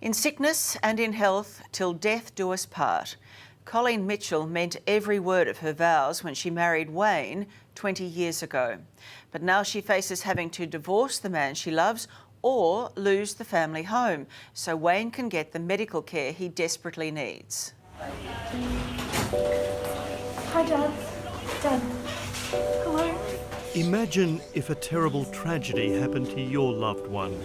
In sickness and in health, till death do us part. Colleen Mitchell meant every word of her vows when she married Wayne 20 years ago. But now she faces having to divorce the man she loves or lose the family home so Wayne can get the medical care he desperately needs. Hi, Dad. Dad. Hello. Imagine if a terrible tragedy happened to your loved one.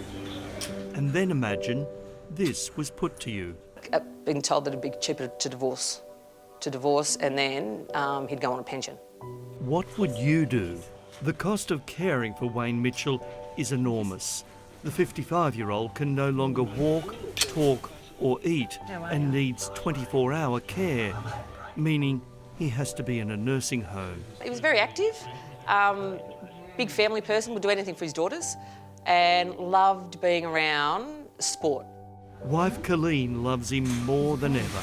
And then imagine this was put to you. I've been told that it'd be cheaper to divorce and then he'd go on a pension. What would you do? The cost of caring for Wayne Mitchell is enormous. The 55-year-old can no longer walk, talk or eat and needs 24-hour care, meaning he has to be in a nursing home. He was very active, big family person, would do anything for his daughters and loved being around sport. Wife Colleen loves him more than ever,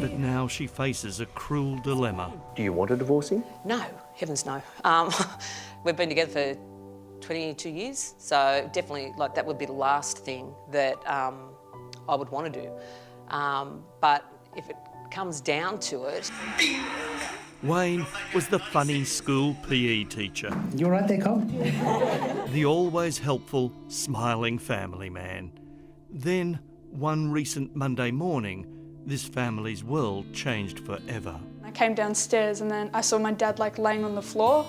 but now she faces a cruel dilemma. Do you want to divorce him? No, heavens no. We've been together for 22 years, so definitely that would be the last thing that I would want to do. But if it comes down to it... Wayne was the funny school PE teacher. You all right there, Cole? The always helpful, smiling family man. Then, one recent Monday morning, this family's world changed forever. I came downstairs and then I saw my dad laying on the floor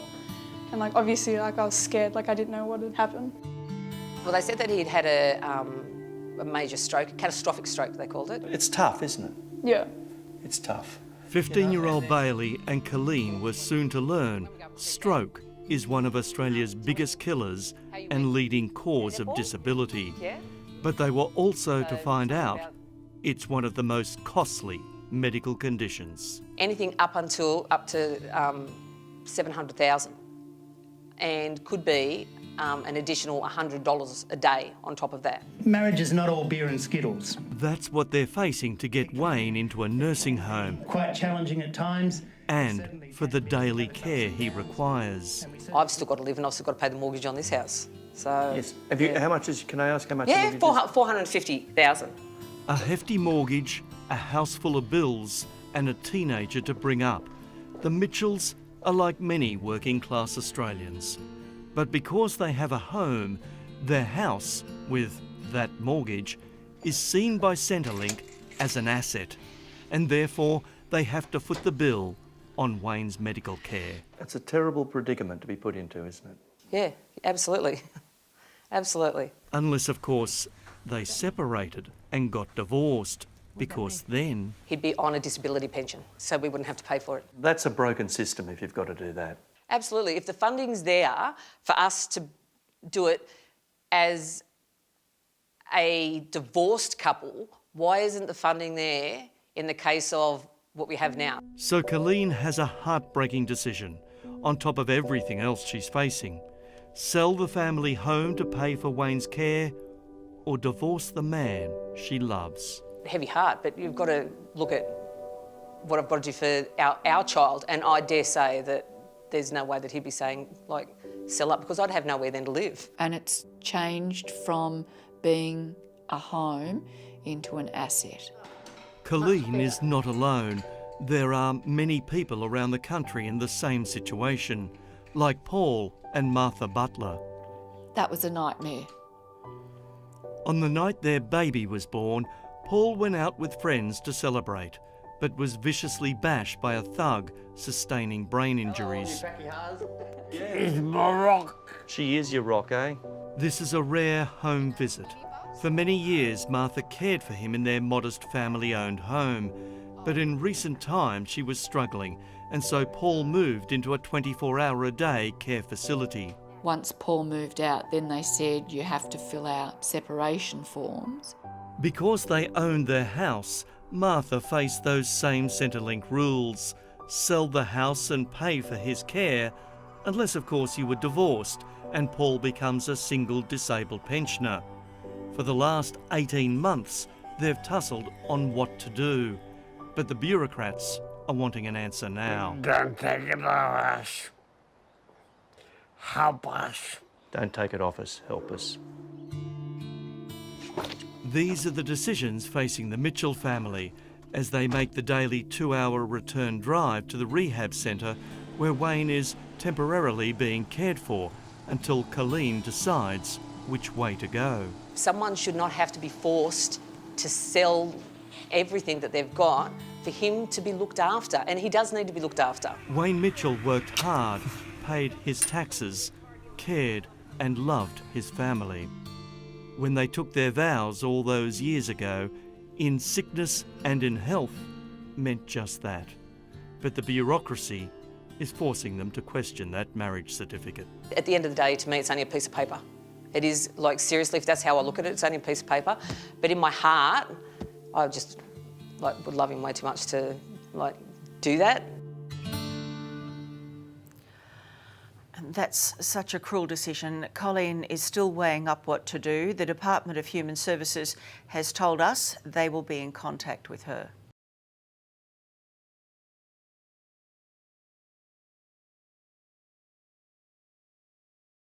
and obviously I was scared, I didn't know what had happened. Well, they said that he'd had a major stroke, a catastrophic stroke they called it. It's tough, isn't it? Yeah. It's tough. 15-year-old Bailey and Colleen were soon to learn stroke is one of Australia's biggest killers and leading cause of disability. But they were also to find out it's one of the most costly medical conditions. Anything up to 700,000 and could be an additional $100 a day on top of that. Marriage is not all beer and Skittles. That's what they're facing to get Wayne into a nursing home. Quite challenging at times. And for the daily care he requires. I've still got to live and I've still got to pay the mortgage on this house. So, yes. Have you? How much is? Can I ask how much? Yeah, $450,000. A hefty mortgage, a house full of bills, and a teenager to bring up. The Mitchells are like many working-class Australians. But because they have a home, their house, with that mortgage, is seen by Centrelink as an asset, and therefore they have to foot the bill on Wayne's medical care. That's a terrible predicament to be put into, isn't it? Yeah, absolutely. Absolutely. Unless, of course, they separated and got divorced, because then... He'd be on a disability pension, so we wouldn't have to pay for it. That's a broken system if you've got to do that. Absolutely. If the funding's there for us to do it as a divorced couple, why isn't the funding there in the case of what we have now? So Colleen has a heartbreaking decision, on top of everything else she's facing. Sell the family home to pay for Wayne's care, or divorce the man she loves. Heavy heart, but you've got to look at what I've got to do for our child, and I dare say that there's no way that he'd be saying, sell up, because I'd have nowhere then to live. And it's changed from being a home into an asset. Colleen is not alone. There are many people around the country in the same situation, like Paul and Martha Butler. That was a nightmare. On the night their baby was born, Paul went out with friends to celebrate, but was viciously bashed by a thug, sustaining brain injuries. She's my rock. She is your rock, eh? This is a rare home visit. For many years, Martha cared for him in their modest family-owned home, but in recent times she was struggling, and so Paul moved into a 24-hour-a-day care facility. Once Paul moved out, then they said you have to fill out separation forms. Because they owned their house, Martha faced those same Centrelink rules. Sell the house and pay for his care, unless of course you were divorced and Paul becomes a single disabled pensioner. For the last 18 months, they've tussled on what to do. But the bureaucrats are wanting an answer now. Don't take it off us. Help us. Don't take it off us, help us. These are the decisions facing the Mitchell family as they make the daily 2-hour return drive to the rehab centre where Wayne is temporarily being cared for until Colleen decides which way to go. Someone should not have to be forced to sell everything that they've got for him to be looked after, and he does need to be looked after. Wayne Mitchell worked hard, paid his taxes, cared and loved his family. When they took their vows all those years ago, in sickness and in health meant just that. But the bureaucracy is forcing them to question that marriage certificate. At the end of the day, to me, it's only a piece of paper. It is, like, seriously, if that's how I look at it, it's only a piece of paper. But in my heart, I just, like, would love him way too much to, like, do that. That's such a cruel decision. Colleen is still weighing up what to do. The Department of Human Services has told us they will be in contact with her.